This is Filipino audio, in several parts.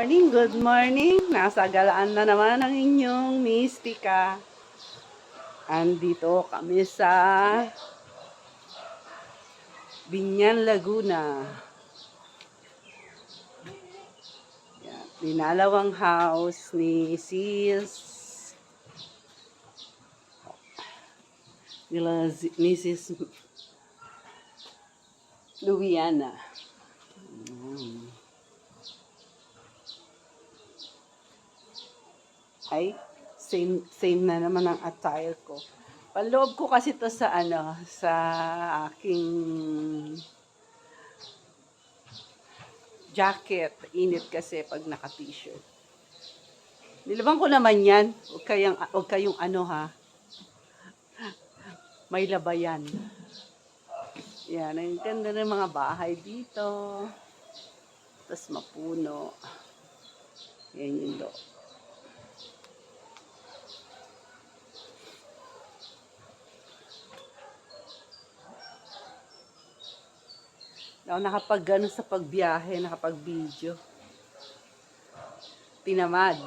Morning, good morning. Nasa galaan na naman ang inyong Mistika. Andito kami sa Binyan, Laguna. Yan, dinalawang house ni Sis nila Mrs. Luwiana. Ay, same na naman ang attire ko. Paloob ko kasi to sa sa aking jacket. Init kasi pag naka-t-shirt. Nilabang ko naman yan. Huwag kayong ha. May labayan. Yan, ang ganda ng mga bahay dito. Tapos mapuno. Yan yung loob. Ako nakapag sa pagbiyahe, nakapag-video. Tinamad.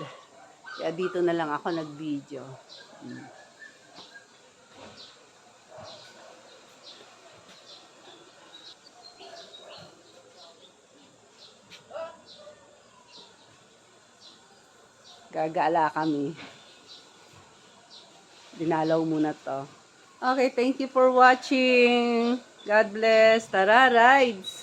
Kaya dito na lang ako nag-video. Gagala kami. Dinalaw muna to. Okay, thank you for watching. God bless. Tara, rides!